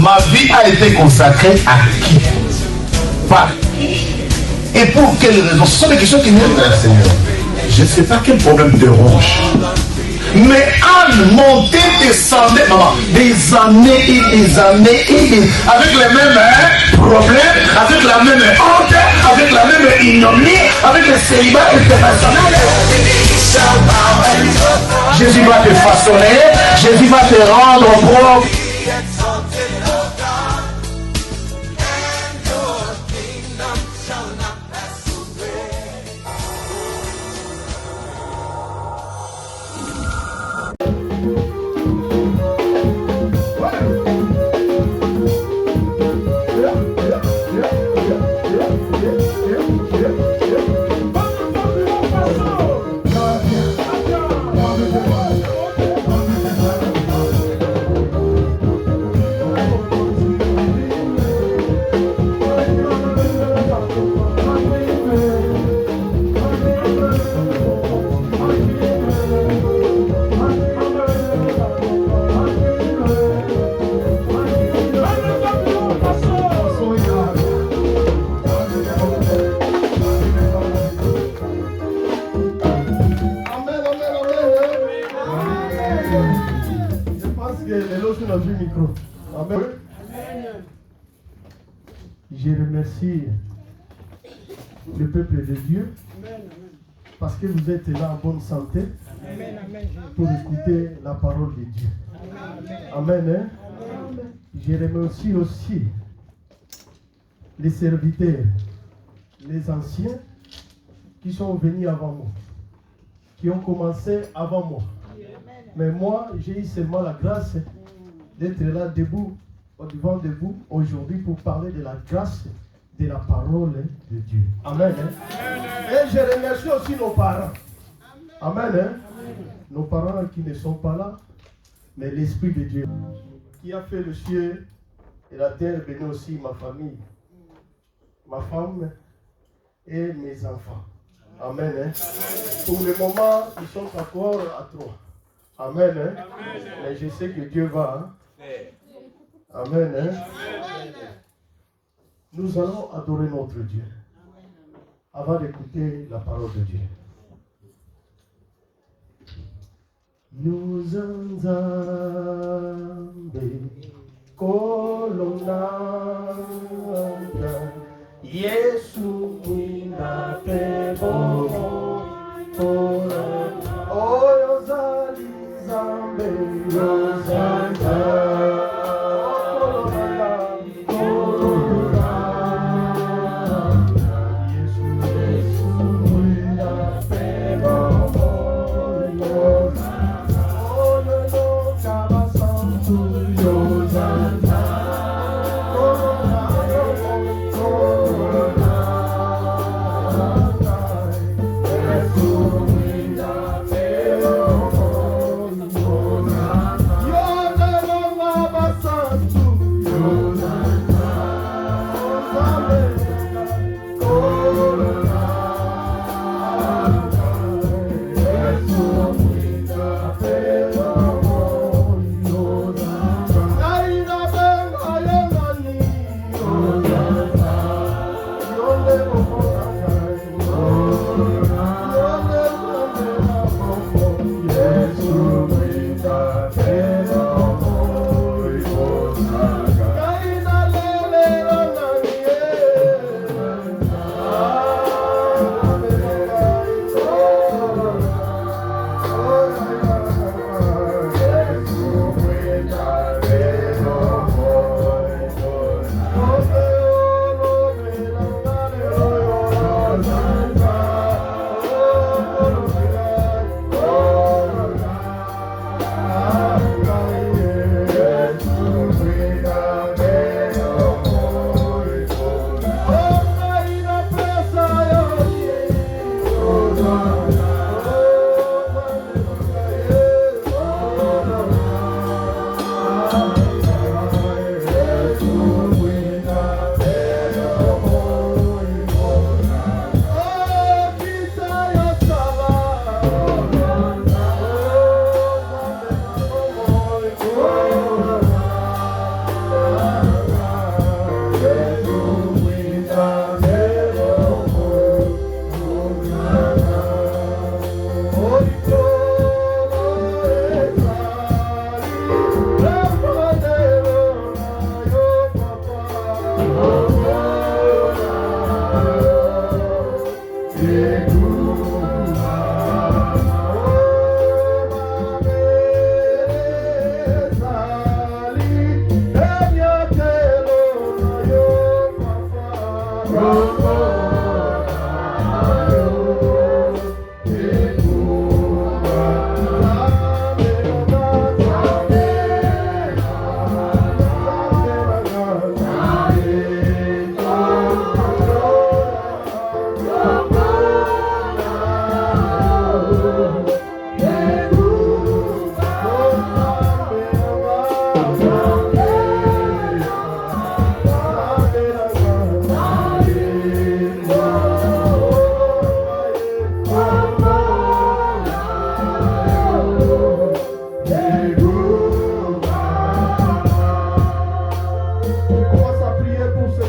Ma vie a été consacrée à qui? Par qui? Et pour quelles raisons? Ce sont des questions qui viennent vers le Seigneur. Je ne sais pas quel problème te ronge. Mais Anne montait, descendait, maman, des années et des années et des... avec les mêmes problèmes, avec la même honte, avec la même ignominie, avec le célibat international. Jésus va te façonner, Jésus va te rendre propre. Je remercie le peuple de Dieu parce que vous êtes là en bonne santé pour écouter la parole de Dieu. Amen. Je remercie aussi les serviteurs, les anciens qui sont venus avant moi, qui ont commencé avant moi. Mais moi, j'ai eu seulement la grâce d'être là debout, devant de vous aujourd'hui pour parler de la grâce de la parole de Dieu. Amen. Et je remercie aussi nos parents. Amen. Nos parents qui ne sont pas là, mais l'Esprit de Dieu qui a fait le ciel et la terre, bénit aussi ma famille, ma femme et mes enfants. Amen. Pour le moment, ils sont encore à 3. Amen. Mais je sais que Dieu va. Amen. Nous allons adorer notre Dieu avant d'écouter la parole de Dieu. Nous ensemble, colonna, Yesu mina pebo, oh yozali zambe yozanda.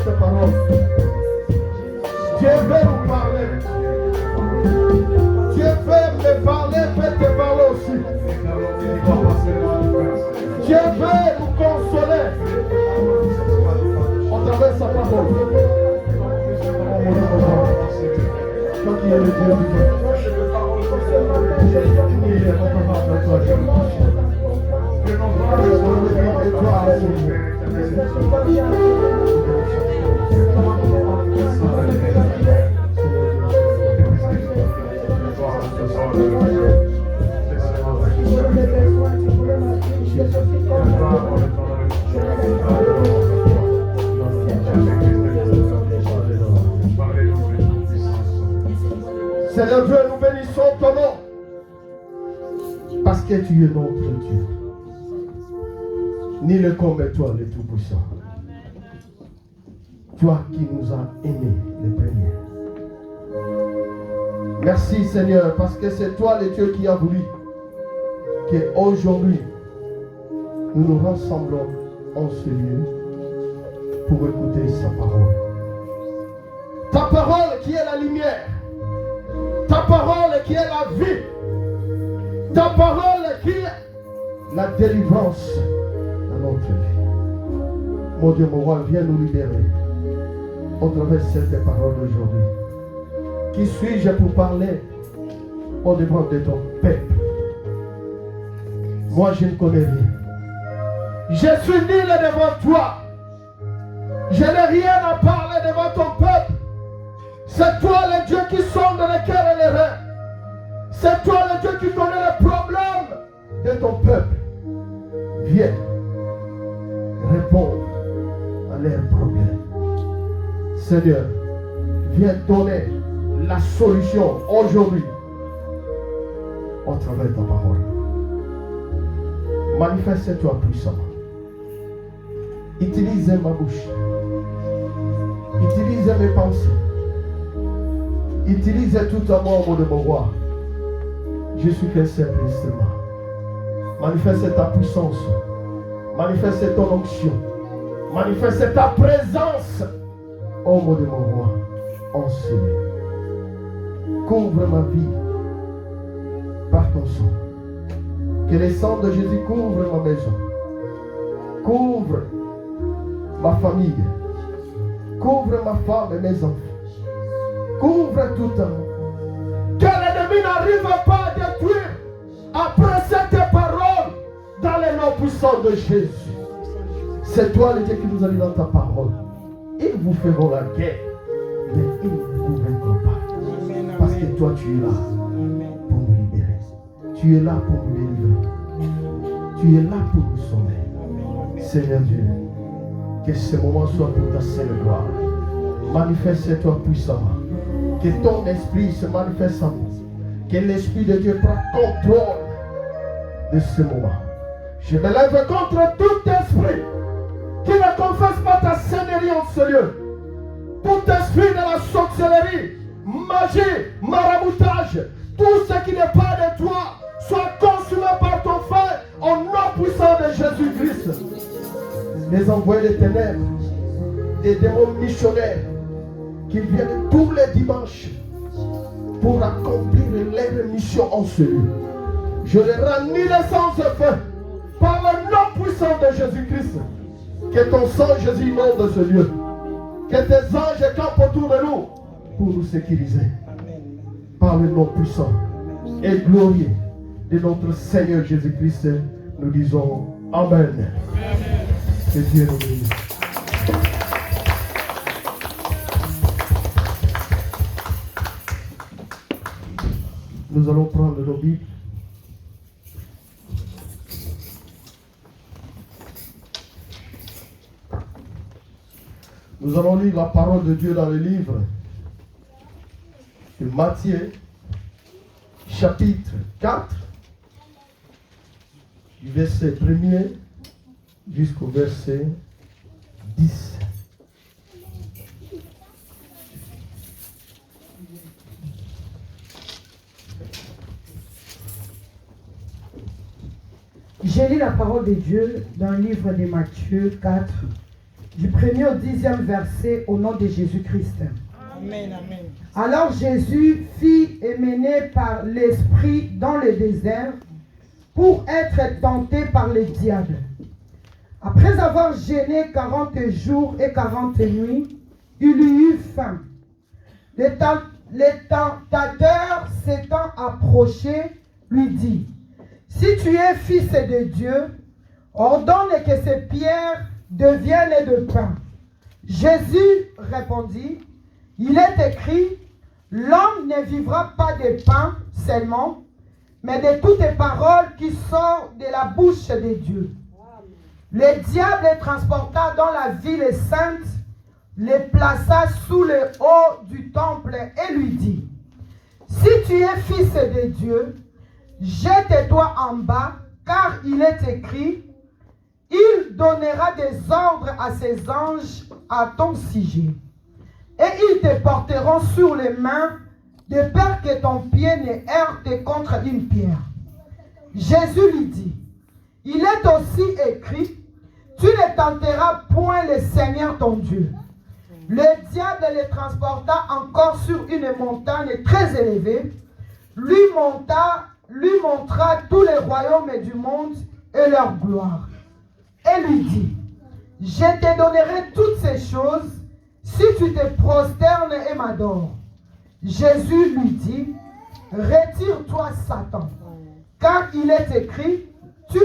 cette parole. Dieu veut nous parler. Dieu veut me parler, veut te parler aussi. Dieu veut nous consoler. On travers sa parole. Toi qui es le Dieu vivant. Seigneur Dieu, nous bénissons ton nom parce que tu es notre Dieu. Ni le comme toi, le Tout-Puissant. Toi qui nous as aimés les premiers. Merci Seigneur, parce que c'est toi le Dieu qui a voulu qu'aujourd'hui nous nous rassemblons en ce lieu pour écouter sa parole. Ta parole qui est la lumière. Ta parole qui est la vie. Ta parole qui est la délivrance dans notre vie. Mon Dieu, mon roi, viens nous libérer au travers de cette parole d'aujourd'hui. Qui suis-je pour parler au devant de ton peuple? Moi, je ne connais rien. Je suis nul devant toi. Je n'ai rien à parler devant ton peuple. C'est toi le Dieu qui sonde les cœurs et les reins. C'est toi le Dieu qui connaît les problèmes de ton peuple. Viens répondre à leurs problèmes. Seigneur, viens donner la solution aujourd'hui au travers de ta parole. Manifeste-toi puissamment. Utilise ma bouche. Utilise mes pensées. Utilise tout à moi, mon roi. Je suis qu'un simple instrument. Manifeste ta puissance. Manifeste ton onction. Manifeste ta présence. Oh mon roi, en ce lieu. Couvre ma vie par ton sang. Que le sang de Jésus couvre ma maison. Couvre ma famille. Couvre ma femme et mes enfants. Couvre tout un monde. Que l'ennemi n'arrive pas à détruire après cette parole dans les noms puissants de Jésus. C'est toi le Dieu qui nous a dit dans ta parole. Ils vous feront la guerre, mais ils ne vous vaincront pas. Parce que toi tu es là pour nous libérer. Tu es là pour nous délivrer. Tu es là pour nous sauver. Seigneur Dieu, que ce moment soit pour ta sainte gloire. Manifeste-toi puissamment. Que ton esprit se manifeste en nous. Que l'Esprit de Dieu prenne contrôle de ce moment. Je me lève contre tout esprit qui ne confesse pas ta seigneurie en ce lieu. Tout esprit de la sorcellerie, magie, maraboutage, tout ce qui n'est pas de toi, soit consumé par ton feu au nom puissant de Jésus-Christ. Les envoyés des ténèbres, des démons missionnaires qui viennent tous les dimanches pour accomplir leur mission en ce lieu. Je les rends ni naissance feu par le nom puissant de Jésus-Christ. Que ton sang, Jésus, inonde ce lieu. Que tes anges campent autour de nous pour nous sécuriser. Par le nom puissant et glorieux de notre Seigneur Jésus-Christ, nous disons Amen. Que Dieu nous bénisse. Nous allons prendre nos Bibles. Nous allons lire la parole de Dieu dans le livre de Matthieu, chapitre 4, du verset 1er jusqu'au verset 10. J'ai lu la parole de Dieu dans le livre de Matthieu 4, du 1er au 10e verset, au nom de Jésus-Christ. Amen, amen. Alors Jésus fut mené par l'Esprit dans le désert pour être tenté par le diable. Après avoir jeûné 40 jours et 40 nuits, il eut faim. Le tentateur s'étant approché, lui dit, « Si tu es fils de Dieu, ordonne que ces pierres deviennent de pain. » Jésus répondit, « Il est écrit, l'homme ne vivra pas de pain seulement, mais de toutes les paroles qui sortent de la bouche de Dieu. » Le diable les transporta dans la ville sainte, les plaça sous le haut du temple et lui dit, « Si tu es fils de Dieu, jette-toi en bas, car il est écrit, il donnera des ordres à ses anges à ton sujet. Et ils te porteront sur les mains, de peur que ton pied ne heurte contre une pierre. » Jésus lui dit, « Il est aussi écrit, tu ne tenteras point le Seigneur ton Dieu. » Le diable les transporta encore sur une montagne très élevée, lui montra tous les royaumes du monde et leur gloire. Et lui dit, « Je te donnerai toutes ces choses si tu te prosternes et m'adores. » Jésus lui dit, « Retire-toi, Satan, car il est écrit, tu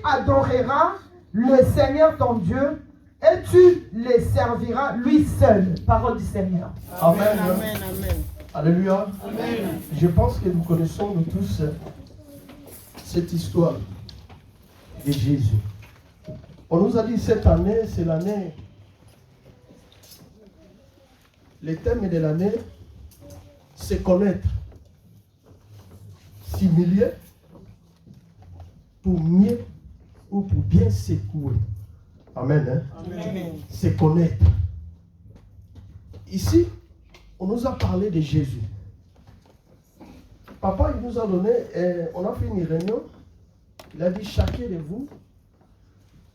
adoreras le Seigneur ton Dieu et tu le serviras lui seul. » Parole du Seigneur. Amen. Amen, amen. Alléluia. Amen. Je pense que nous connaissons nous tous cette histoire de Jésus. On nous a dit cette année, c'est l'année. Le thème de l'année, c'est connaître, s'humilier pour mieux ou pour bien secouer. Amen. Hein? Amen. C'est connaître. Ici, on nous a parlé de Jésus. Papa, il nous a donné, on a fait une réunion, il a dit chacun de vous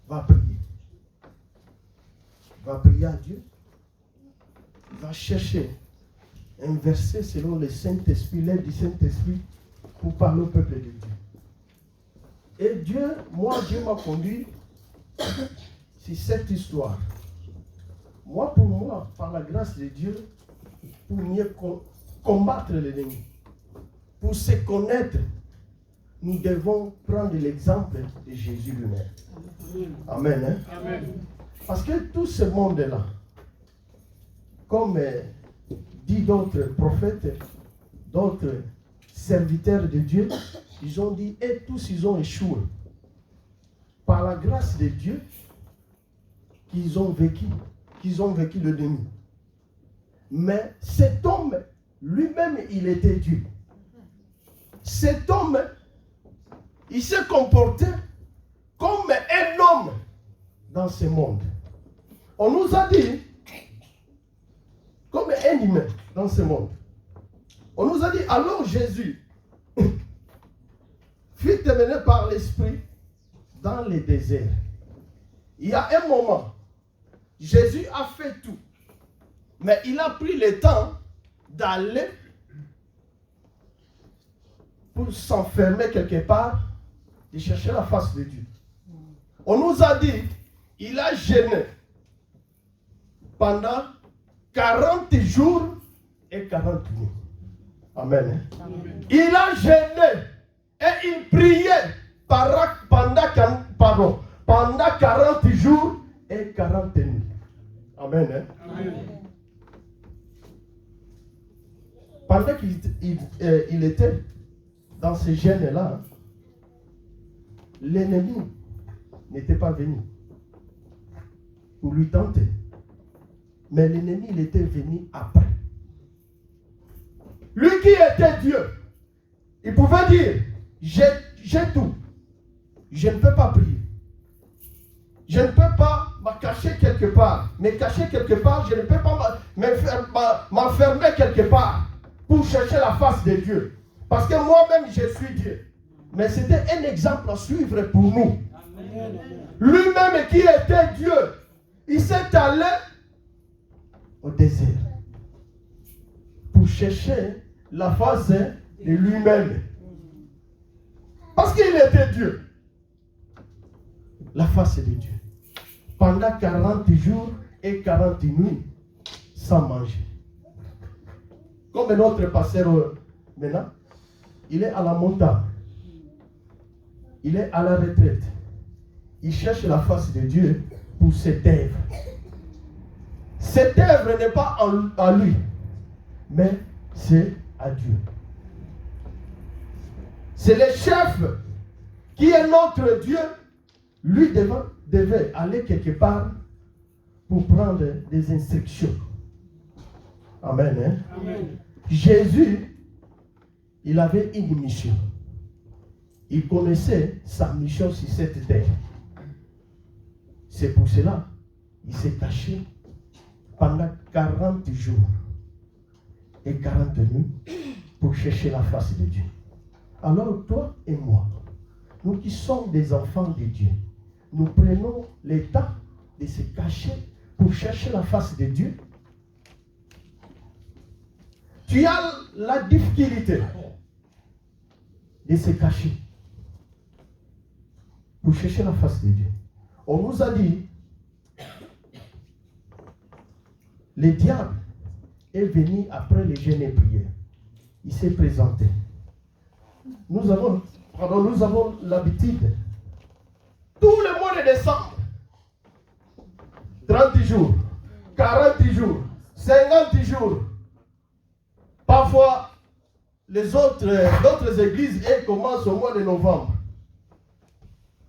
va prier. Va prier à Dieu. Va chercher un verset selon le Saint-Esprit, l'aide du Saint-Esprit pour parler au peuple de Dieu. Et Dieu m'a conduit sur cette histoire. Pour moi, par la grâce de Dieu, pour mieux combattre l'ennemi, pour se connaître, nous devons prendre l'exemple de Jésus lui-même. Amen. Hein? Amen. Parce que tout ce monde-là, comme dit d'autres prophètes, d'autres serviteurs de Dieu, ils ont dit, et tous ils ont échoué. Par la grâce de Dieu, qu'ils ont vécu l'ennemi. Mais cet homme, lui-même, il était Dieu. Cet homme, il s'est comporté comme un homme dans ce monde. On nous a dit, comme un humain dans ce monde. On nous a dit, alors Jésus fut mené par l'Esprit dans le désert. Il y a un moment, Jésus a fait tout. Mais il a pris le temps d'aller pour s'enfermer quelque part, de chercher la face de Dieu. On nous a dit, il a jeûné pendant 40 jours et 40 nuits. Amen. Amen. Il a jeûné et il priait pendant 40 jours et 40 nuits. Amen. Amen. Pendant qu'il était dans ce jeûne-là, l'ennemi n'était pas venu pour lui tenter. Mais l'ennemi, il était venu après. Lui qui était Dieu, il pouvait dire, j'ai tout. Je ne peux pas prier. Je ne peux pas me cacher quelque part. Me cacher quelque part, je ne peux pas m'enfermer quelque part pour chercher la face de Dieu. Parce que moi-même, je suis Dieu. Mais c'était un exemple à suivre pour nous. Lui-même qui était Dieu, il s'est allé au désert pour chercher la face de lui-même. Parce qu'il était Dieu. La face de Dieu. Pendant 40 jours et 40 nuits, sans manger. Comme notre pasteur maintenant, il est à la montagne. Il est à la retraite. Il cherche la face de Dieu pour cette œuvre. Cette œuvre n'est pas à lui, mais c'est à Dieu. C'est le chef qui est notre Dieu. Lui devait aller quelque part pour prendre des instructions. Amen. Hein? Amen. Jésus, il avait une mission. Il connaissait sa mission sur cette terre. C'est pour cela qu'il s'est caché pendant 40 jours et 40 nuits pour chercher la face de Dieu. Alors toi et moi, nous qui sommes des enfants de Dieu, nous prenons le temps de se cacher pour chercher la face de Dieu. Tu as la difficulté de se cacher pour chercher la face de Dieu. On nous a dit, le diable est venu après les jeûnes et prières. Il s'est présenté. Nous avons l'habitude, tout le mois de décembre, 30 jours, 40 jours, 50 jours. Parfois, d'autres églises, elles commencent au mois de novembre.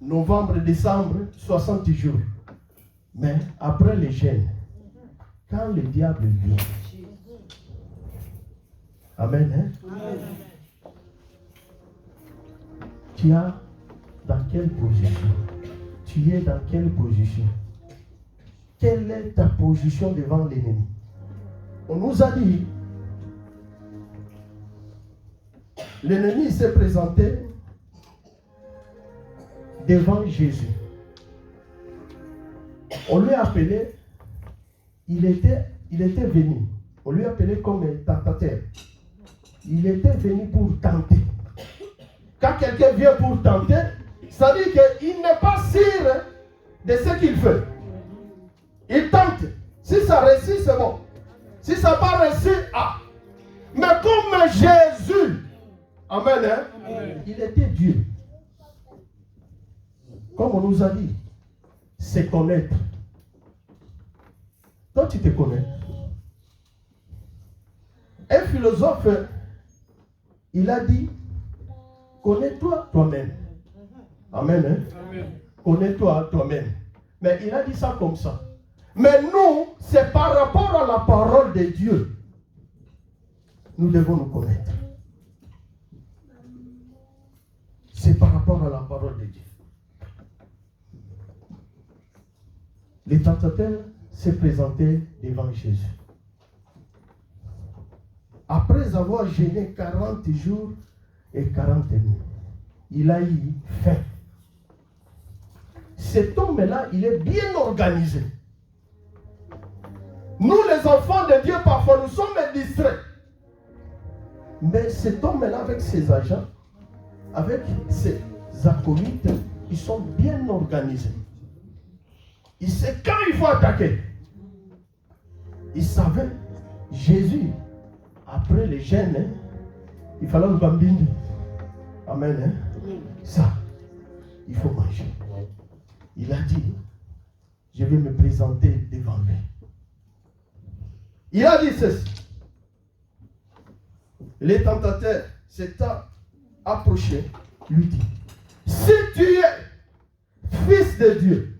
Novembre, décembre, 60 jours. Mais après les jeûnes, quand le diable vient, amen, hein? Amen. Tu es dans quelle position? Tu es dans quelle position? Quelle est ta position devant l'ennemi? On nous a dit, l'ennemi s'est présenté devant Jésus. On lui a appelé, il était venu. On lui a appelé comme un tentateur. Il était venu pour tenter. Quand quelqu'un vient pour tenter, ça dit qu'il n'est pas sûr de ce qu'il fait. Il tente. Si ça réussit, c'est bon. Si ça n'a pas réussi, Mais comme Jésus, amen, hein? Amen. Il était Dieu. Comme on nous a dit, c'est connaître. Toi, tu te connais. Un philosophe, il a dit, connais-toi toi-même. Amen. Hein? Amen. Connais-toi toi-même. Mais il a dit ça comme ça. Mais nous, c'est par rapport à la parole de Dieu. Nous devons nous connaître. C'est par rapport à la parole de Dieu. Le tentateur s'est présenté devant Jésus. Après avoir jeûné 40 jours et 40 nuits, il a eu faim. Cet homme-là, il est bien organisé. Nous, les enfants de Dieu, parfois, nous sommes distraits. Mais cet homme-là, avec ses agents, avec ses acolytes, ils sont bien organisés. Il sait quand il faut attaquer. Il savait, Jésus, après les jeûnes, il fallait le bambiner. Amen. Hein? Ça, il faut manger. Il a dit, je vais me présenter devant lui. Il a dit ceci. Les tentateurs s'étant approchés, lui dit, si tu es fils de Dieu,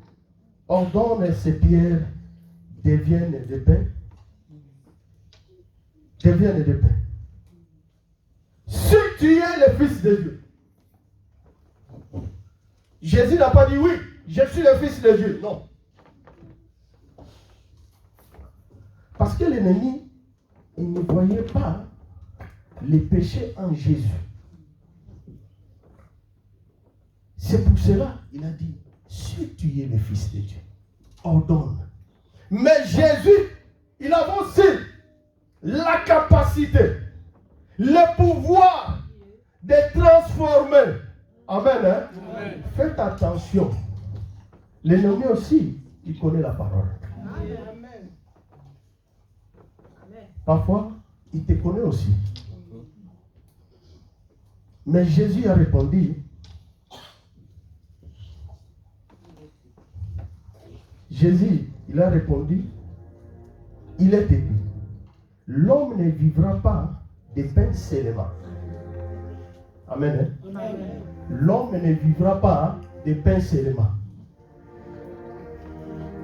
ordonne ces pierres deviennent de pain. Deviennent de pain. Si tu es le fils de Dieu. Jésus n'a pas dit oui, je suis le fils de Dieu. Non. Parce que l'ennemi, il ne voyait pas les péchés en Jésus. C'est pour cela qu'il a dit, si tu es le fils de Dieu, ordonne Mais Jésus, il a aussi la capacité, le pouvoir de transformer. Amen. Hein? Amen. Faites attention. L'ennemi aussi, il connaît la parole. Amen. Parfois, il te connaît aussi. Mais Jésus a répondu. Jésus, il a répondu. Il est écrit. L'homme ne vivra pas de pain seulement. Amen. Hein? Amen. L'homme ne vivra pas de pain seulement.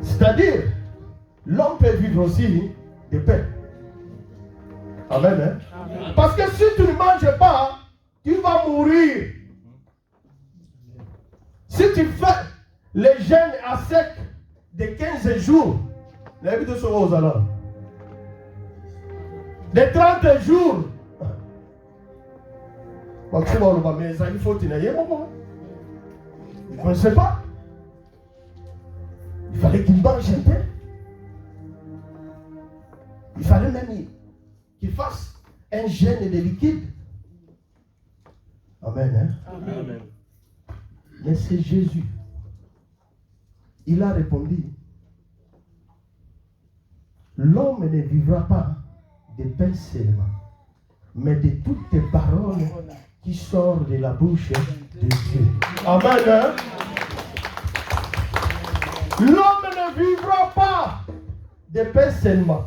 C'est-à-dire, l'homme peut vivre aussi de pain. Amen. Hein? Amen. Parce que si tu ne manges pas, tu vas mourir. Si tu fais le jeûne à sec de 15 jours, les vies de ce aux alarmes. De 30 jours. Mais il faut que tu n'aies pas. Il ne connaissait pas. Il fallait qu'il mange un peu. Il fallait même qu'il fasse un jeûne de liquide. Amen. Hein? Amen. Mais c'est Jésus. Il a répondu. L'homme ne vivra pas de pain seulement, mais de toutes les paroles qui sortent de la bouche de Dieu. Amen. Hein? L'homme ne vivra pas de pain seulement.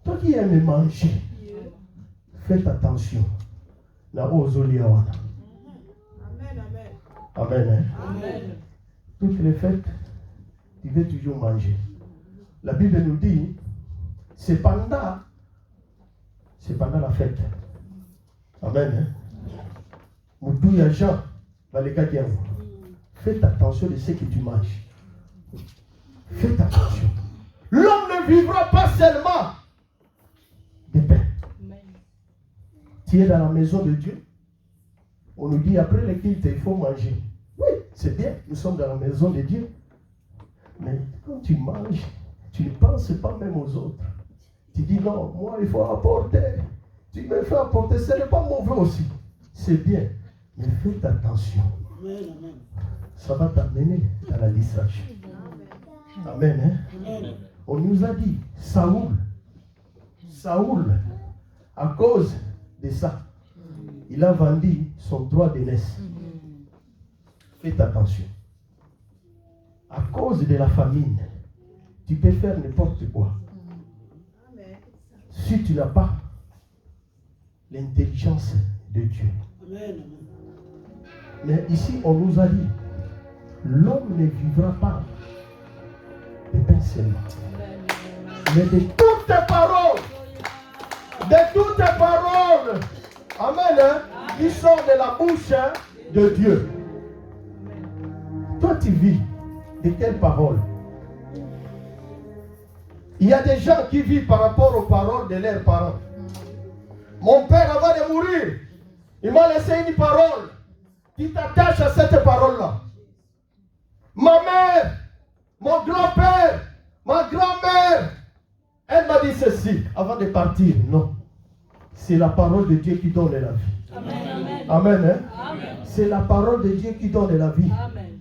Toi qui aimes manger, faites attention. Amen. Amen. Amen. Toutes les fêtes, tu veux toujours manger. La Bible nous dit, c'est pendant la fête. Amen. Moudouya Jean, faites attention de ce que tu manges. Faites attention. L'homme ne vivra pas seulement de pain. Tu es dans la maison de Dieu. On nous dit après le culte, il faut manger. Oui, c'est bien, nous sommes dans la maison de Dieu. Mais quand tu manges, tu ne penses pas même aux autres. Tu dis non, moi il faut apporter. Tu me fais apporter, ce n'est pas mauvais aussi. C'est bien. Mais faites attention. Ça va t'amener à la distraction. Amen. Hein? Amen. On nous a dit, Saoul, à cause de ça, il a vendu son droit d'aînesse. Faites attention. À cause de la famine, tu peux faire n'importe quoi. Si tu n'as pas l'intelligence de Dieu. Mais ici, on nous a dit, l'homme ne vivra pas de pain seulement, mais de toutes tes paroles. De toutes tes paroles. Amen. Hein? Qui sortent de la bouche de Dieu. Toi, tu vis de quelles paroles? Il y a des gens qui vivent par rapport aux paroles de leurs parents. Mon père, avant de mourir, il m'a laissé une parole. Tu t'attaches à cette parole-là. Ma mère, mon grand-père, ma grand-mère, elle m'a dit ceci avant de partir. Non. C'est la parole de Dieu qui donne la vie. Amen. Amen. Hein? Amen. C'est la parole de Dieu qui donne la vie. Amen.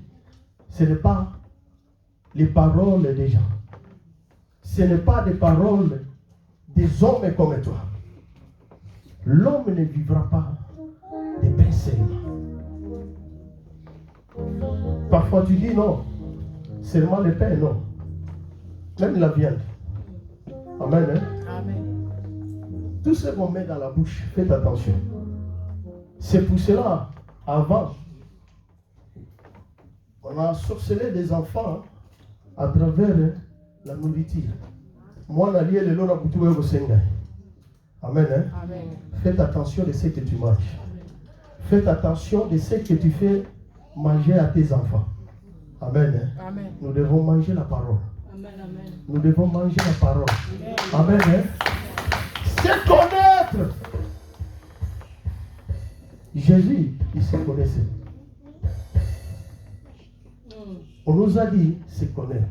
Ce n'est pas les paroles des gens. Ce n'est pas des paroles des hommes comme toi. L'homme ne vivra pas de pain seulement. Parfois tu dis non, seulement le pain, non. Même la viande. Amen. Hein? Amen. Tout ce qu'on met dans la bouche, faites attention. C'est pour cela, avant, on a sorcelé des enfants à travers la nourriture. Moi, on a lié le lot à Boutou et au Sengai. Amen. Hein? Amen. Faites attention de ce que tu manges. Amen. Faites attention de ce que tu fais manger à tes enfants. Amen. Hein? Amen. Nous devons manger la parole. Amen. Amen. Nous devons manger la parole. Amen. Amen. Hein? C'est connaître. Jésus, il se connaissait. On nous a dit se connaître.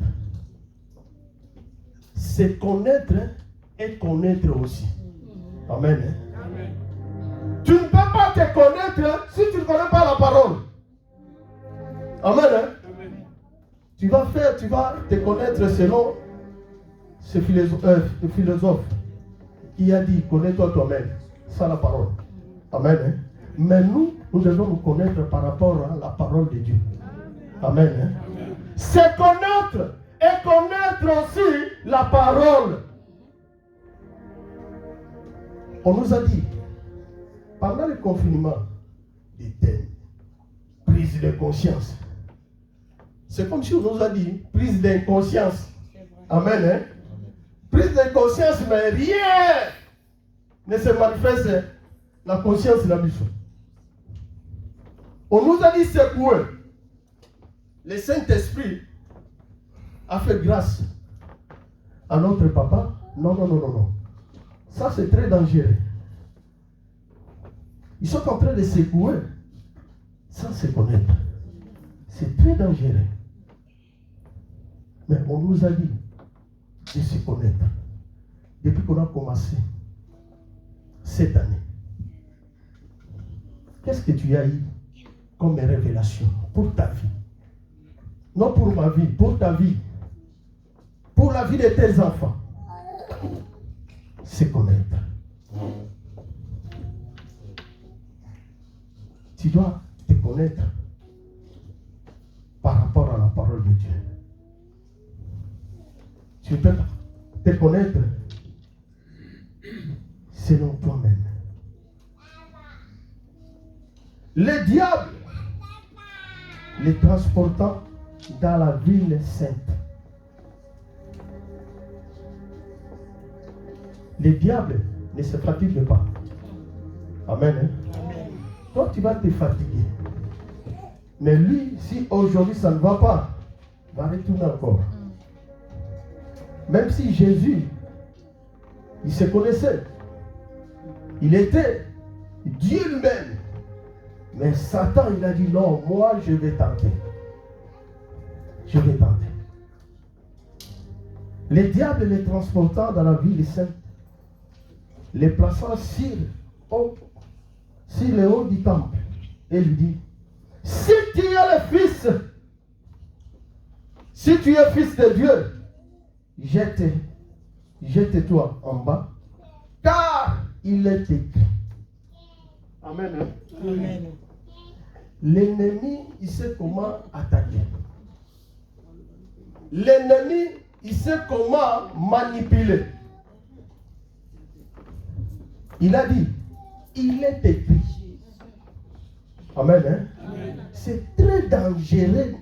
c'est connaître et connaître aussi. Amen. Amen. Tu ne peux pas te connaître si tu ne connais pas la parole. Amen. Amen. Tu vas te connaître selon ce philosophe qui a dit connais-toi toi-même. C'est la parole. Amen. Mais nous devons nous connaître par rapport à la parole de Dieu. Amen. C'est connaître et connaître aussi la parole. On nous a dit, pendant le confinement, des thèmes, prise de conscience. C'est comme si on nous a dit, prise de conscience. Amen. Hein? Prise de conscience, mais rien ne se manifeste la conscience de la mission. On nous a dit secouer. Le Saint-Esprit a fait grâce à notre papa. Non. Ça, c'est très dangereux. Ils sont en train de secouer sans se connaître. C'est très dangereux. Mais on nous a dit de se connaître. Depuis qu'on a commencé cette année. Qu'est-ce que tu as eu comme révélation pour ta vie? Non pour ma vie, pour ta vie. Pour la vie de tes enfants. Se connaître. Tu dois te connaître par rapport à la parole de Dieu. Tu peux te connaître selon toi-même. Le diable les transportant dans la ville sainte. Le diable ne se fatigue pas. Amen. Amen. Toi, tu vas te fatiguer. Mais lui, si aujourd'hui ça ne va pas, va retourner encore. Même si Jésus, il se connaissait. Il était Dieu lui-même. Mais Satan, il a dit non, moi je vais tenter. Je vais tenter. Le diable les transportant dans la ville sainte, les plaçant sur le haut du temple, et lui dit, si tu es le Fils, si tu es Fils de Dieu, jette-toi en bas, car il est écrit. Amen. Amen. L'ennemi, il sait comment attaquer. L'ennemi, il sait comment manipuler. Il a dit, il est écrit. Amen. Amen. C'est très dangereux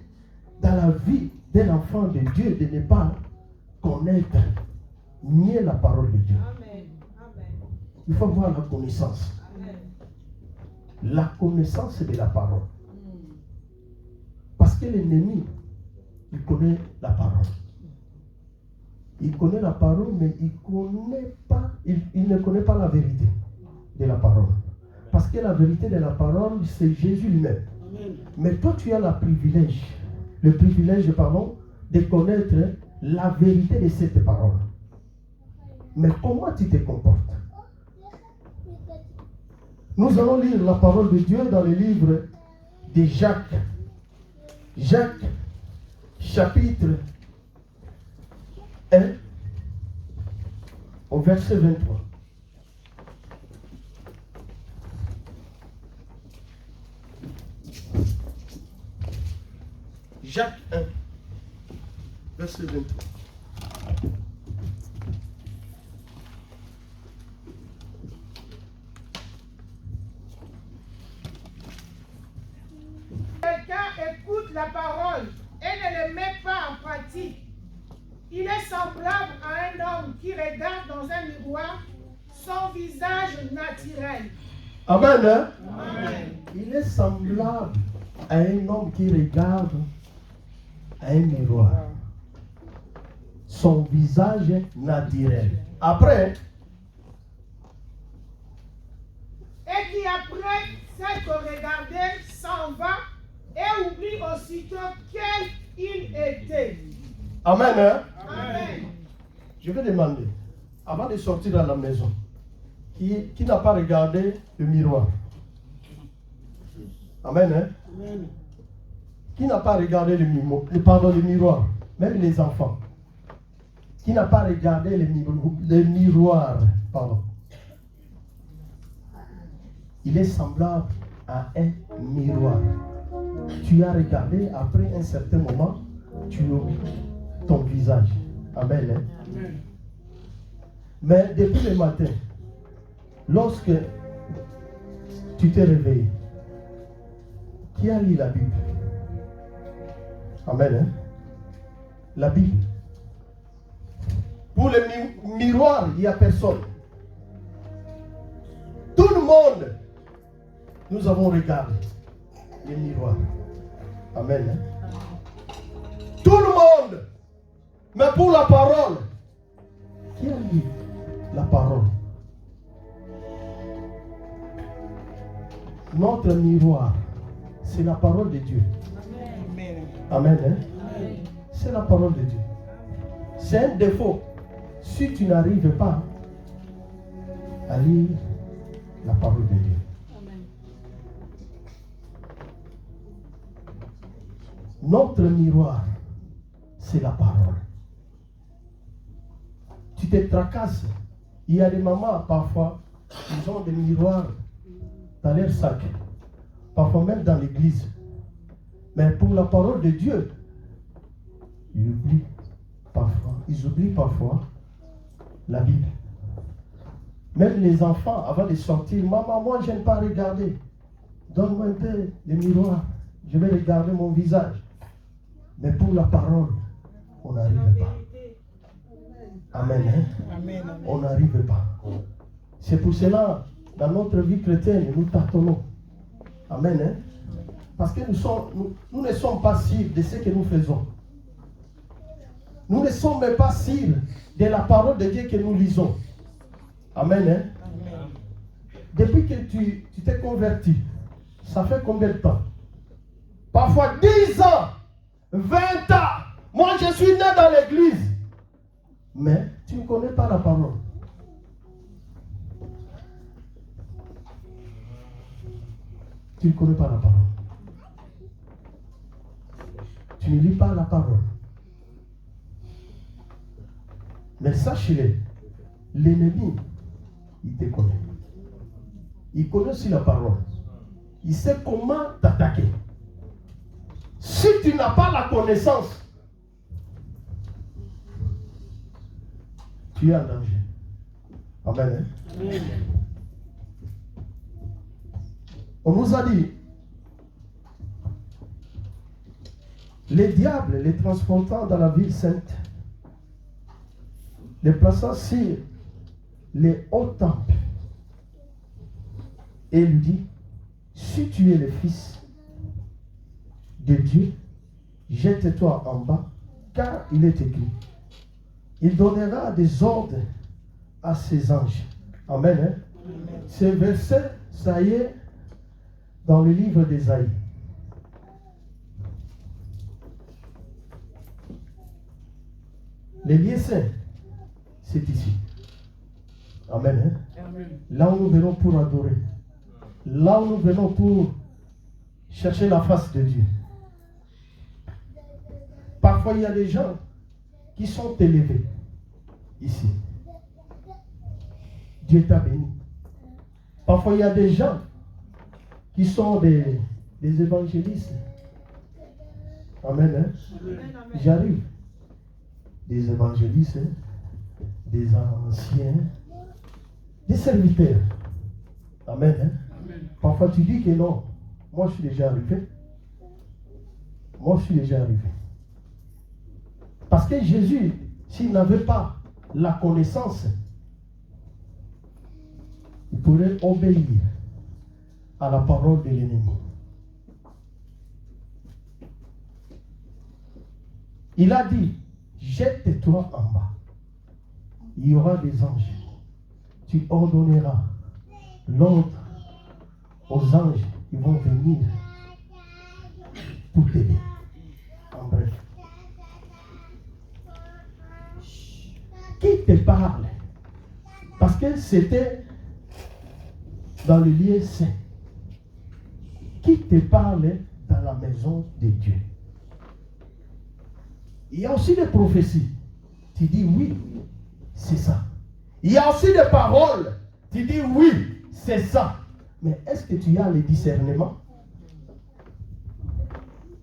dans la vie d'un enfant de Dieu de ne pas connaître ni la parole de Dieu. Amen. Il faut avoir la connaissance. La connaissance de la parole. Parce que l'ennemi, il connaît la parole. Il connaît la parole, mais il ne connaît pas la vérité de la parole. Parce que la vérité de la parole, c'est Jésus lui-même. Mais toi, tu as le privilège de connaître la vérité de cette parole. Mais comment tu te comportes? Nous allons lire la parole de Dieu dans le livre de Jacques. Jacques, chapitre 1, au verset 23. Jacques 1, verset 23. Quelqu'un écoute la parole et ne le met pas en pratique. Il est semblable à un homme qui regarde dans un miroir son visage naturel. Amen. Hein? Amen. Il est semblable à un homme qui regarde à un miroir son visage naturel. Après, Et qui après s'être regardé s'en va et oublie aussitôt quel il était. Amen. Hein? Amen. je vais demander, avant de sortir à la maison, qui n'a pas regardé le miroir? Amen, hein? Amen. Qui n'a pas regardé le miroir? Même les enfants. Qui n'a pas regardé le miroir? Pardon. Il est semblable à un miroir. Tu as regardé, après un certain moment, tu oublies ton visage. Amen, hein? Amen. Mais depuis le matin, lorsque tu t'es réveillé, qui a lu la Bible? Amen, hein? La Bible. Pour le miroir, il n'y a personne. Tout le monde, nous avons regardé les miroirs. Amen, hein? Tout le monde. Mais pour la parole, qui a lu la parole? Notre miroir, c'est la parole de Dieu. Amen. Amen, hein? Amen. C'est la parole de Dieu. C'est un défaut. Si tu n'arrives pas à lire la parole de Dieu. Amen. Notre miroir, c'est la parole. Tu te tracasses. Il y a des mamans, parfois, ils ont des miroirs dans leur sac. Parfois même dans l'église. Mais pour la parole de Dieu, ils oublient parfois la Bible. Même les enfants, avant de sortir, maman, moi je n'aime pas regarder. Donne-moi un peu le miroir. Je vais regarder mon visage. Mais pour la parole, on n'arrive pas. Amen. Hein? Amen. Amen. On n'arrive pas. C'est pour cela, dans notre vie chrétienne, nous tâtonnons. Amen. Hein? Parce que nous ne sommes pas sûrs de ce que nous faisons. Nous ne sommes même pas sûrs de la parole de Dieu que nous lisons. Amen. Hein? Amen. Depuis que tu t'es converti, ça fait combien de temps? Parfois 10 ans, 20 ans. Moi, je suis né dans l'église. Mais tu ne connais pas la parole. Tu ne connais pas la parole. Tu ne lis pas la parole. Mais sache-le, l'ennemi, il te connaît. Il connaît aussi la parole. Il sait comment t'attaquer. Si tu n'as pas la connaissance, tu es en danger. Amen. Hein? Amen. On nous a dit, les diables les transportant dans la ville sainte, les plaçant sur les hauts temples, et lui dit, si tu es le fils de Dieu, jette-toi en bas, car il est écrit, il donnera des ordres à ses anges. Amen. Hein? Amen. Ce verset, ça y est, dans le livre d'Ésaïe. Les lieux saints, c'est ici. Amen. Hein? Amen. Là où nous venons pour adorer. Là où nous venons pour chercher la face de Dieu. Parfois, il y a des gens qui sont élevés ici. Dieu t'a béni. Parfois, il y a des gens qui sont des évangélistes. Amen. Hein? J'arrive. Des évangélistes, des anciens, des serviteurs. Amen. Hein? Amen. Parfois, tu dis que non. Moi, je suis déjà arrivé. Moi, je suis déjà arrivé. Parce que Jésus, s'il n'avait pas la connaissance, il pourrait obéir à la parole de l'ennemi. Il a dit, jette-toi en bas. Il y aura des anges. Tu ordonneras l'ordre aux anges. Ils vont venir pour t'aider. En bref. qui te parle? Parce que c'était dans le lieu saint. Qui te parle dans la maison de Dieu? Il y a aussi des prophéties. Tu dis oui, c'est ça. Il y a aussi des paroles. Tu dis oui, c'est ça. Mais est-ce que tu as le discernement?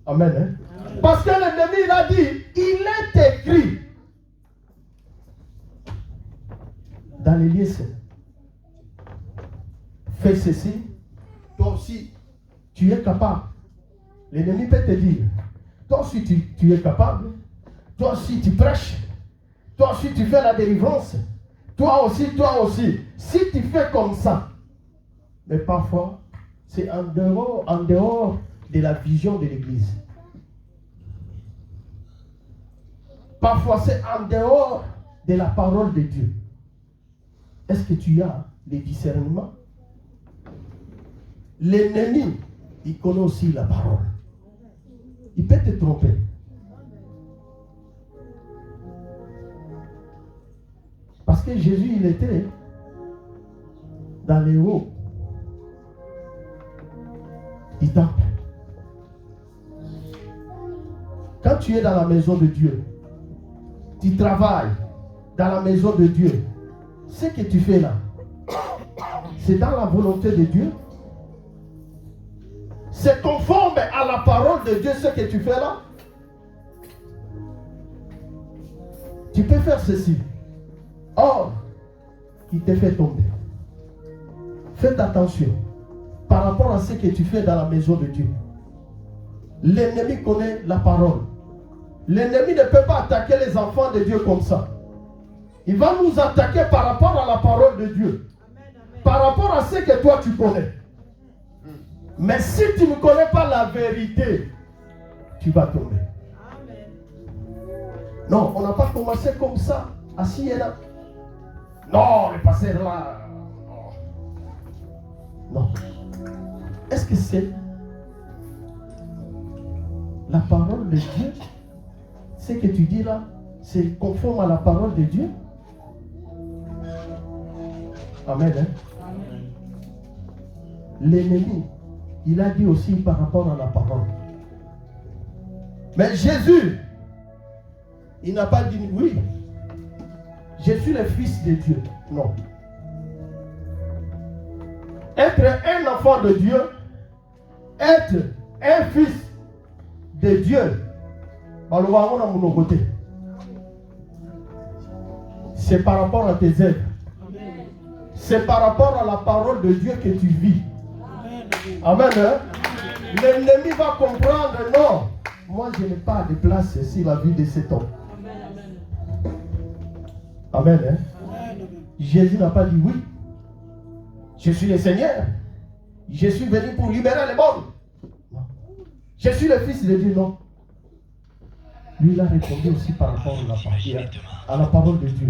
Amen. Hein? Parce que l'ennemi, il a dit, il est écrit dans les lieux saints. Fais ceci, toi aussi, tu es capable. L'ennemi peut te dire, toi aussi tu es capable, toi aussi tu prêches, toi aussi tu fais la délivrance, toi aussi. Si tu fais comme ça, mais parfois, c'est en dehors de la vision de l'Église. Parfois, c'est en dehors de la parole de Dieu. Est-ce que tu as les discernements? L'ennemi, il connaît aussi la parole. Il peut te tromper. Parce que Jésus, il était dans les hauts du temple. Quand tu es dans la maison de Dieu, tu travailles dans la maison de Dieu, ce que tu fais là, c'est dans la volonté de Dieu. C'est conforme à la parole de Dieu ce que tu fais là. Tu peux faire ceci. Or, il te fait tomber. Faites attention par rapport à ce que tu fais dans la maison de Dieu. L'ennemi connaît la parole. L'ennemi ne peut pas attaquer les enfants de Dieu comme ça. Il va nous attaquer par rapport à la parole de Dieu. Par rapport à ce que toi tu connais. Mais si tu ne connais pas la vérité, tu vas tomber. Non, on n'a pas commencé comme ça, assis et là. Non, le pasteur là. Non. Est-ce que c'est la parole de Dieu? Ce que tu dis là, c'est conforme à la parole de Dieu? Amen. Hein? L'ennemi, il a dit aussi par rapport à la parole. Mais Jésus, il n'a pas dit oui, je suis le fils de Dieu. Non. Être un enfant de Dieu, être un fils de Dieu, c'est par rapport à tes œuvres. C'est par rapport à la parole de Dieu que tu vis. Amen. Hein? L'ennemi va comprendre, non, moi je n'ai pas de place sur la vie de cet homme. Amen. Hein? Jésus n'a pas dit oui. Je suis le Seigneur. Je suis venu pour libérer les morts. Je suis le fils de Dieu, non. Lui, il a répondu aussi par rapport à la parole de Dieu.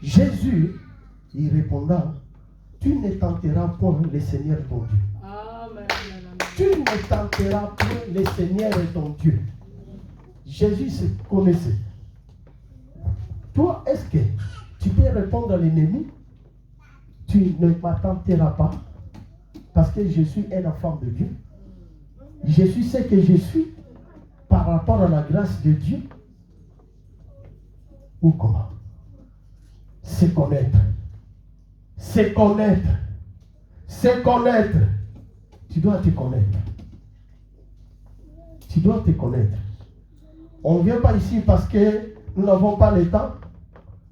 Jésus, il répondra, tu ne tenteras point le Seigneur ton Dieu. Amen. Tu ne tenteras point le Seigneur ton Dieu. Jésus se connaissait. Toi, est-ce que tu peux répondre à l'ennemi? Tu ne m'attenteras pas parce que je suis un enfant de Dieu. Je suis ce que je suis par rapport à la grâce de Dieu. Ou comment? C'est connaître. C'est connaître. C'est connaître. Tu dois te connaître. Tu dois te connaître. On ne vient pas ici parce que nous n'avons pas le temps.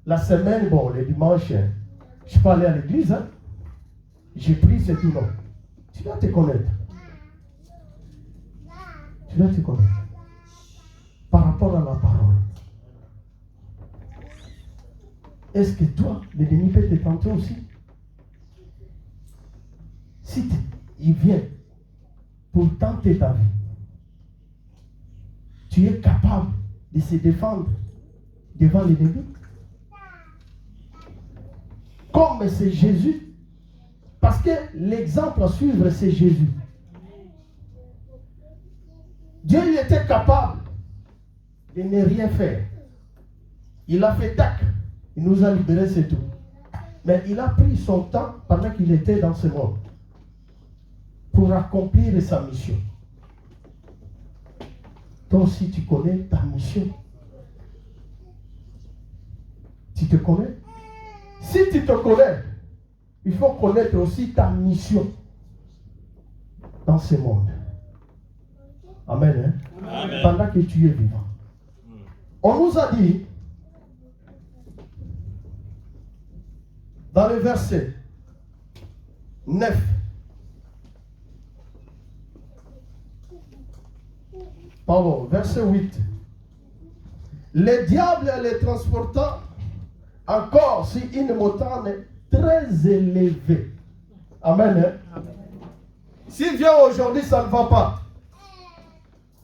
La semaine, bon, le dimanche, je peux aller à l'église. Hein? J'ai pris, c'est tout, non. Tu dois te connaître. Tu dois te connaître. Par rapport à la parole. Est-ce que toi, l'ennemi peut te tenter aussi? Si il vient pour tenter ta vie, tu es capable de se défendre devant l'ennemi? Comme c'est Jésus. Parce que l'exemple à suivre, c'est Jésus. Dieu il était capable de ne rien faire. Il a fait tac. Il nous a libérés, c'est tout. Mais il a pris son temps pendant qu'il était dans ce monde pour accomplir sa mission. Toi aussi, tu connais ta mission. Tu te connais? Si tu te connais, il faut connaître aussi ta mission dans ce monde. Amen. Hein? Amen. Pendant que tu es vivant. On nous a dit, dans le verset 9, pardon, verset 8, le diable les transportant encore sur une montagne très élevée. Amen. Hein? S'il vient aujourd'hui, ça ne va pas.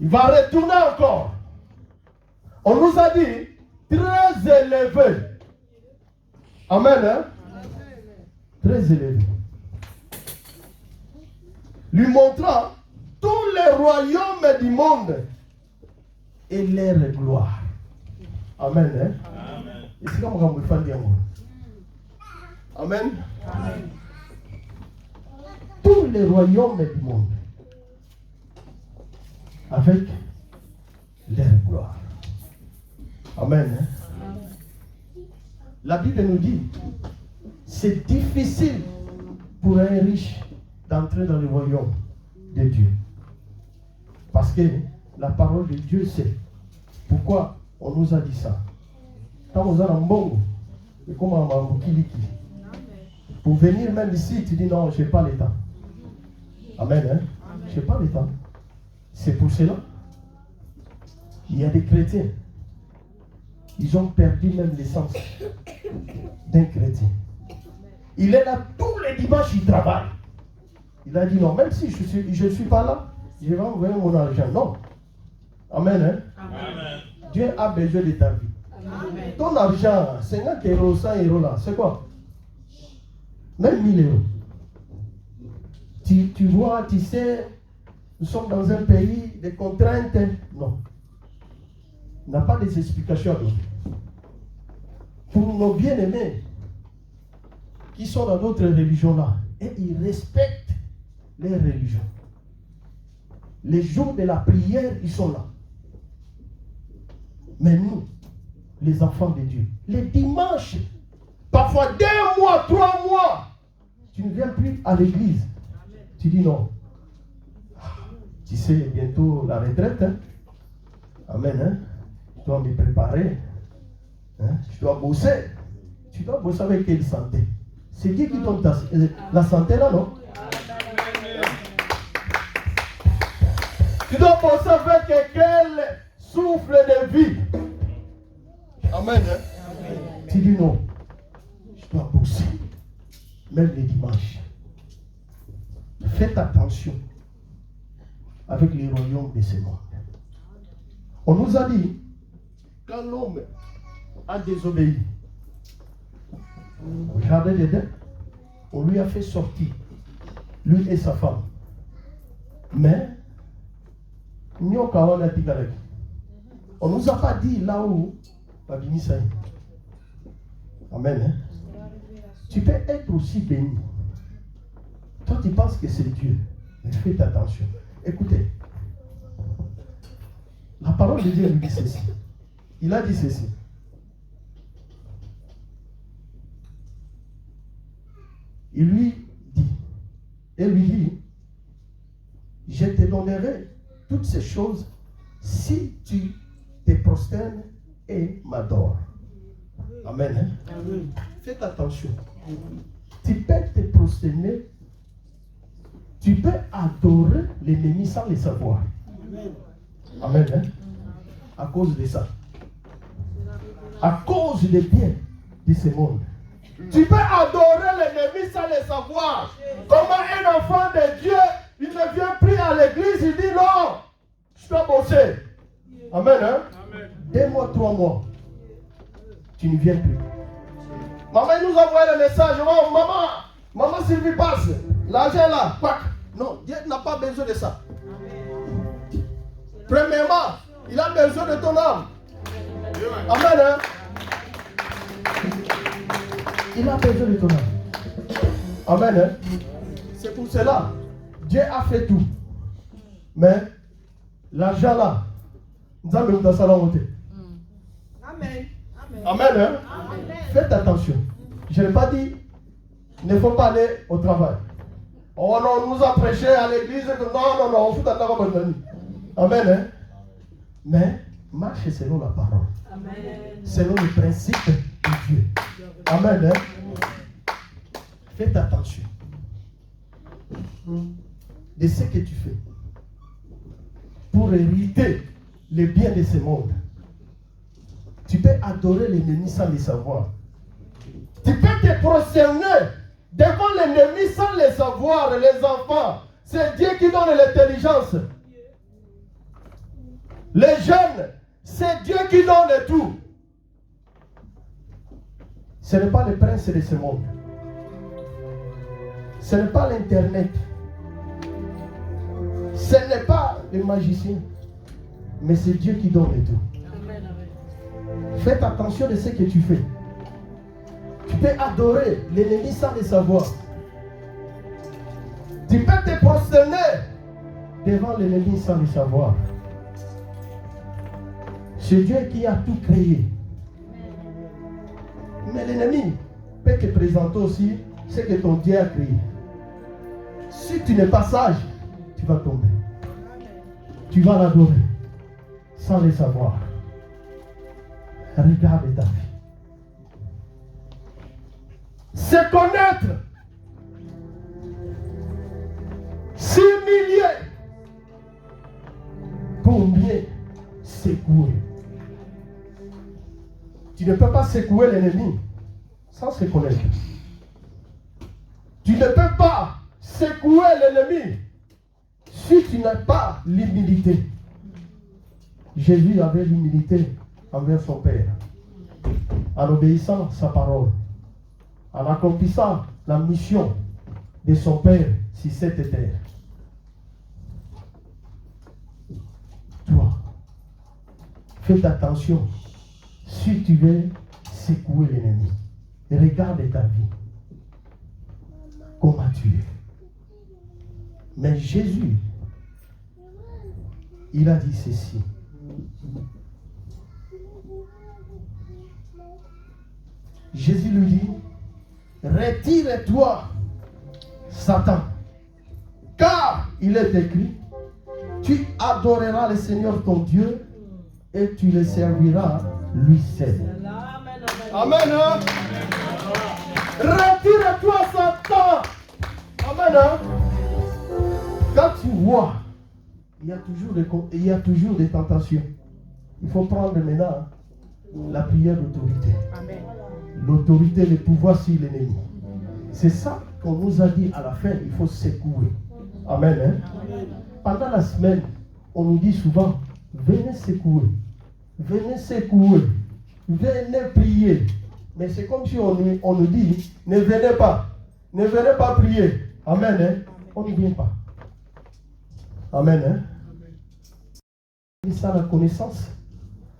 Il va retourner encore. On nous a dit très élevé. Amen. Hein? Très élevé. Lui montrant tous les royaumes du monde et leur gloire. Amen. Hein? Amen. Amen. Amen. Tous les royaumes du monde avec leur gloire. Amen. Hein? Amen. La Bible nous dit, c'est difficile pour un riche d'entrer dans le royaume de Dieu. Parce que la parole de Dieu sait. Pourquoi on nous a dit ça? Quand vous êtes en bongo, et comme en kiliki. Pour venir même ici, tu dis non, je n'ai pas le temps. Amen. Hein? Je n'ai pas le temps. C'est pour cela. Il y a des chrétiens. Ils ont perdu même l'essence d'un chrétien. Il est là tous les dimanches, il travaille. Il a dit non, même si je ne suis pas là, je vais envoyer mon argent. Non. Amen. Hein? Amen. Dieu a besoin de ta vie. Amen. Ton argent, 50 euros, 100 euros là, c'est quoi? Même 1000 euros. Tu vois, tu sais, nous sommes dans un pays de contraintes. Non. Il n'y a pas des explications à donner. Pour nos bien-aimés qui sont dans d'autres religions là, et ils respectent les religions. Les jours de la prière, ils sont là. Mais nous, les enfants de Dieu, les dimanches, parfois 2 mois, 3 mois, tu ne viens plus à l'église. Tu dis non. Tu sais, bientôt la retraite. Hein? Amen. Hein? Je dois me préparer. Hein? Je dois bosser. Tu dois bosser avec quelle santé? C'est Dieu qui donne la santé là, non? Tu dois bosser avec quel souffle de vie? Amen. Hein? Amen. Tu dis non. Je dois bosser. Même les dimanches. Faites attention avec les royaumes de ce monde. On nous a dit, quand l'homme a désobéi, regardez les deux, on lui a fait sortir, lui et sa femme. Mais, on ne nous a pas dit là où Amen. Hein? Tu peux être aussi béni. Toi, tu penses que c'est Dieu. Mais faites attention. Écoutez. La parole de Dieu lui dit ceci. Il a dit ceci. Il lui dit, je te donnerai toutes ces choses si tu te prosternes et m'adores. Amen. Hein? Amen. Faites attention. Tu peux te prosterner. Tu peux adorer l'ennemi sans le savoir. Amen. Amen. Hein? À cause de ça. À cause des biens de ce monde. Tu peux adorer l'ennemi sans le savoir. Comment un enfant de Dieu, il ne vient plus à l'église, il dit non, je dois bosser. Amen. Hein? Amen. 2 mois, 3 mois. Tu ne viens plus. Maman, il nous a envoyé le message. Oh, maman Sylvie passe. L'argent là, pack. Non, Dieu n'a pas besoin de ça. Premièrement, il a besoin de ton âme. Amen. Hein? Il a besoin de ton âme. Amen. Hein? C'est pour cela, Dieu a fait tout. Mais l'argent là, nous avons dans sa langue. Amen. Amen. Hein? Faites attention. Je n'ai pas dit, il ne faut pas aller au travail. Oh non, on nous a prêché à l'église que non, on fout d'accord avec nous. Amen. Hein? Mais marchez selon la parole. Amen. Selon le principe de Dieu. Amen. Hein? Faites attention de ce que tu fais pour hériter les biens de ce monde. Tu peux adorer l'ennemi sans le savoir. Tu peux te prosterner devant l'ennemi sans le savoir, les enfants. C'est Dieu qui donne l'intelligence. Les jeunes, c'est Dieu qui donne tout. Ce n'est pas le prince de ce monde. Ce n'est pas l'internet. Ce n'est pas le magicien. Mais c'est Dieu qui donne tout. Faites attention de ce que tu fais. Tu peux adorer l'ennemi sans le savoir. Tu peux te prosterner devant l'ennemi sans le savoir. C'est Dieu qui a tout créé. Mais l'ennemi peut te présenter aussi ce que ton Dieu a créé. Si tu n'es pas sage, tu vas tomber. Tu vas l'adorer sans le savoir. Regarde ta vie. C'est connaître 6 milliers pour mieux secouer. Tu ne peux pas secouer l'ennemi sans se connaître. Tu ne peux pas secouer l'ennemi si tu n'as pas l'humilité. Jésus avait l'humilité envers son Père, en obéissant sa parole, en accomplissant la mission de son Père sur cette terre. Toi, fais attention si tu veux secouer l'ennemi. Regarde ta vie. Comment tu es. Mais Jésus, il a dit ceci. Jésus lui dit, retire-toi, Satan, car il est écrit, tu adoreras le Seigneur ton Dieu et tu le serviras lui seul. Amen. Hein? Retire-toi, Satan. Amen. Hein? Quand tu vois, il y a toujours des tentations. Il faut prendre maintenant la prière d'autorité. Amen. L'autorité, le pouvoir sur l'ennemi. C'est ça qu'on nous a dit à la fin, il faut secouer. Amen. Hein? Pendant la semaine, on nous dit souvent, venez secouer. Venez secouer. Venez prier. Mais c'est comme si on nous dit, ne venez pas. Ne venez pas prier. Amen. Hein? On ne vient pas. Amen. Hein? C'est ça la connaissance.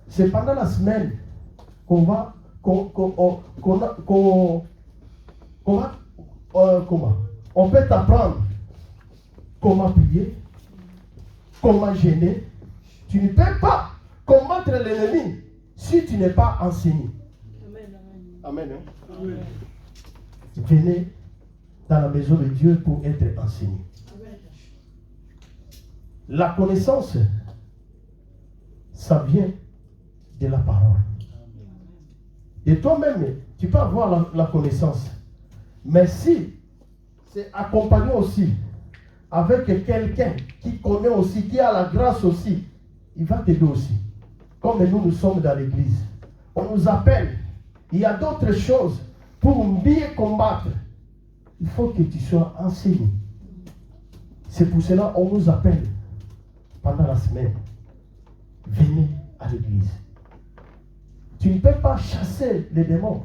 C'est pendant la semaine qu'on va on peut t'apprendre comment prier, comment gêner. Tu ne peux pas combattre l'ennemi si tu n'es pas enseigné. Amen. Hein? Amen. Venez dans la maison de Dieu pour être enseigné. La connaissance, ça vient de la parole. Et toi-même, tu peux avoir la connaissance. Mais si c'est accompagné aussi avec quelqu'un qui connaît aussi, qui a la grâce aussi, il va t'aider aussi. Comme nous sommes dans l'église. On nous appelle. Il y a d'autres choses pour bien combattre. Il faut que tu sois enseigné. C'est pour cela qu'on nous appelle pendant la semaine. Venez à l'église. Tu ne peux pas chasser les démons.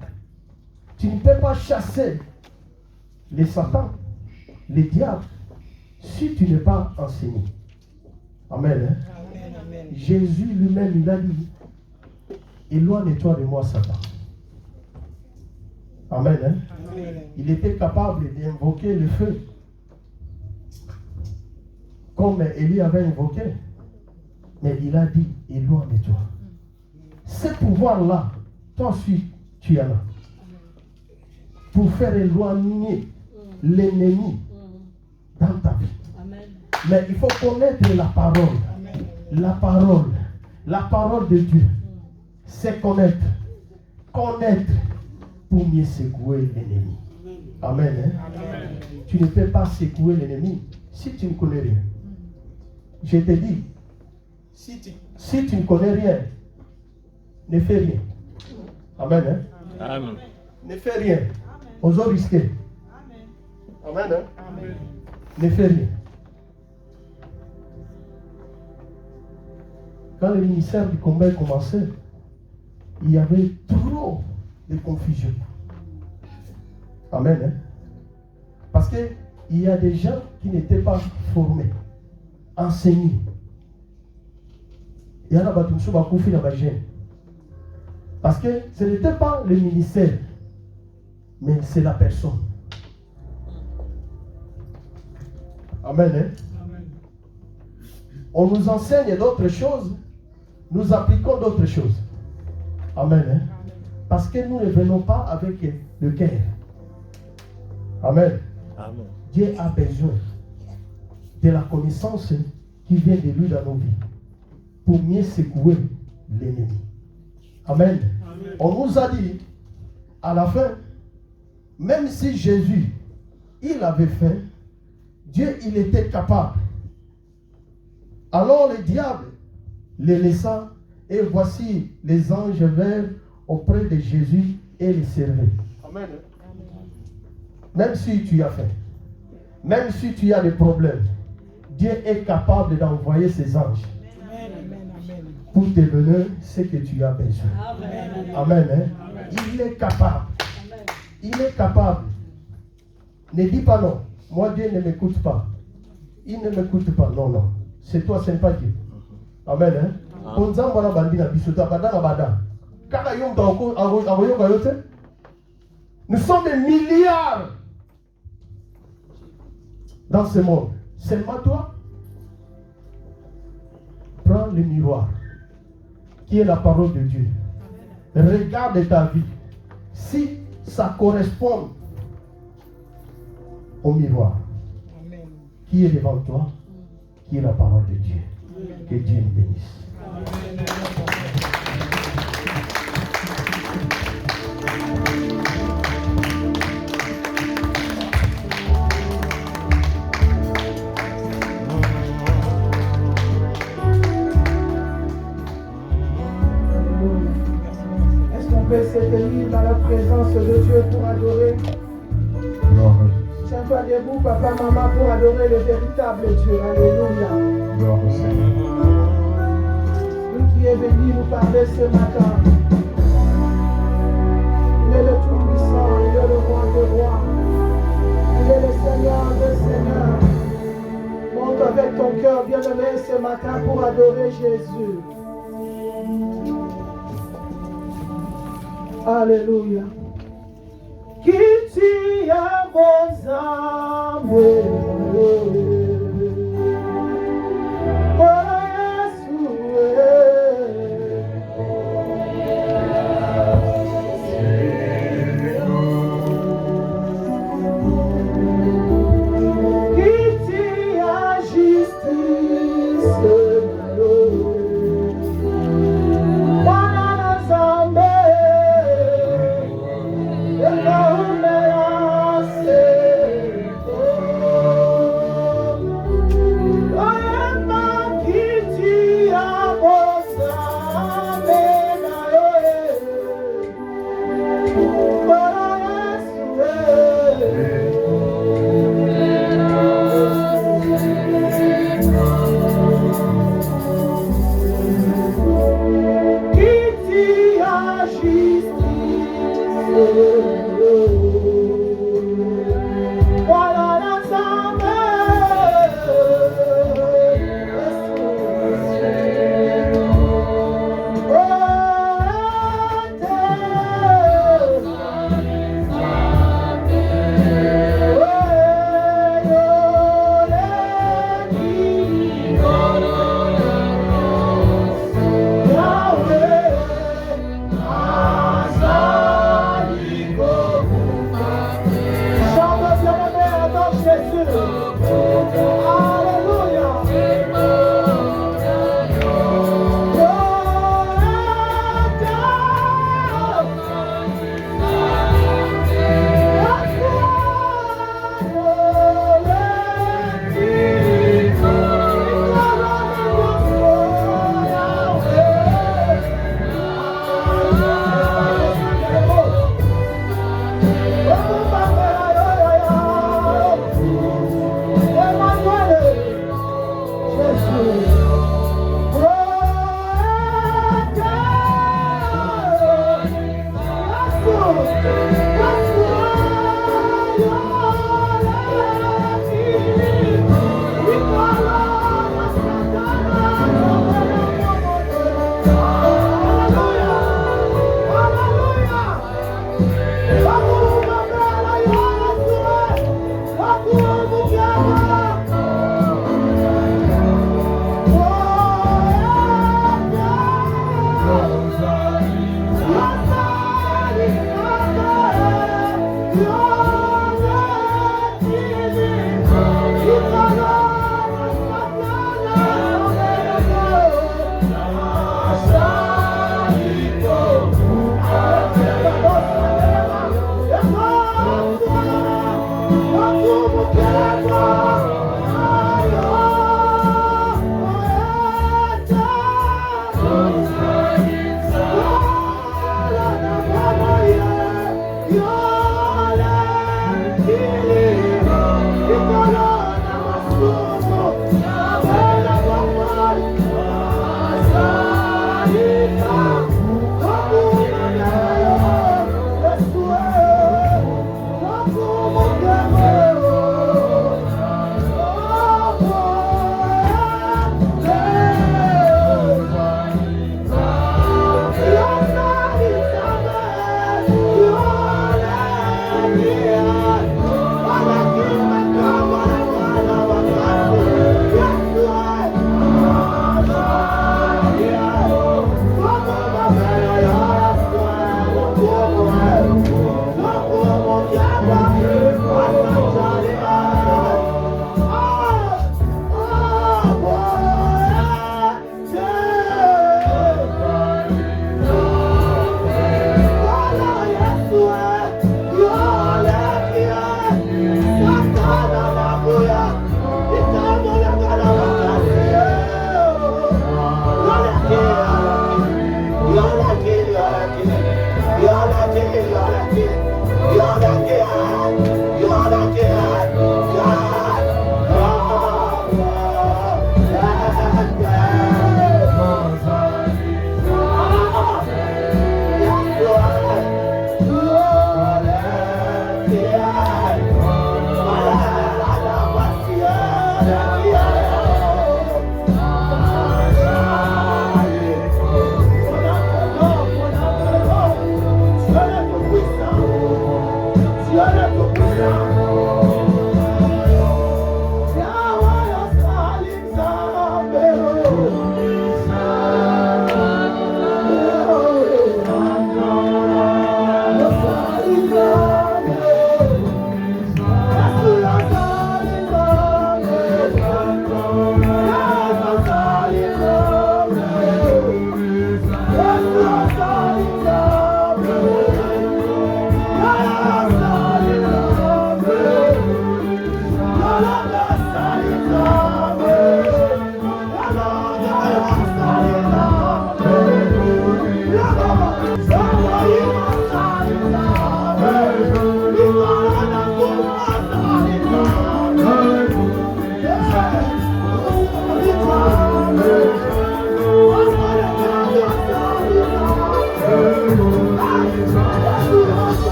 Tu ne peux pas chasser les satans, les diables, si tu n'es pas enseigné. Amen. Hein? Amen. Jésus lui-même, il a dit, éloigne-toi de moi, Satan. Amen. Hein? Amen. Il était capable d'invoquer le feu, comme Élie avait invoqué. Mais il a dit, éloigne-toi. Ce pouvoir-là, toi aussi, tu en as. Pour faire éloigner l'ennemi dans ta vie. Amen. Mais il faut connaître la parole. La parole. La parole de Dieu. C'est connaître. Connaître pour mieux secouer l'ennemi. Amen. Hein? Amen. Tu ne peux pas secouer l'ennemi si tu ne connais rien. Je te dis, si tu ne connais rien, ne fais rien. Amen. Hein? Amen. Ne fais rien. Osons risquer. Amen. Hein? Amen. Ne fais rien. Quand le ministère du combat a commencé, il y avait trop de confusion. Amen. Hein? Parce qu'il y a des gens qui n'étaient pas formés, enseignés. Il y en a qui sont confiés dans la gêne. Parce que ce n'était pas le ministère, mais c'est la personne. Amen. Hein? Amen. On nous enseigne d'autres choses, nous appliquons d'autres choses. Amen. Hein? Parce que nous ne venons pas avec le cœur. Amen. Amen. Dieu a besoin de la connaissance qui vient de lui dans nos vies pour mieux secouer l'ennemi. Amen. Amen. On nous a dit à la fin, même si Jésus, il avait faim, Dieu, il était capable. Alors le diable les laissa et voici les anges vinrent auprès de Jésus et les servaient. Amen. Même si tu as faim, même si tu as des problèmes, Dieu est capable d'envoyer ses anges Amen. Amen. pour te donner ce que tu as besoin. Amen. Amen. Hein? Il est capable. Il est capable. Ne dis pas non. Moi, Dieu ne m'écoute pas. Il ne m'écoute pas. Non, non. C'est toi, ce n'est pas Dieu. Amen. Hein? Nous sommes des milliards dans ce monde. Seulement toi, prends le miroir qui est la parole de Dieu. Regarde ta vie. Si ça correspond au miroir Amen. qui est devant toi, qui est la parole de Dieu. Que Dieu nous bénisse. Est-ce qu'on peut se tenir dans la présence de Dieu pour adorer? Tiens-toi debout, papa, maman, pour adorer le véritable Dieu. Alléluia. Lui qui est venu nous parler ce matin. Il est le Tout-Puissant, il est le Roi des Rois. Il est le Seigneur des Seigneurs. Monte avec ton cœur bien-aimé ce matin pour adorer Jésus. Alléluia. Qui tient vos âmes. Oh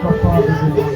capable de nous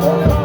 sauver.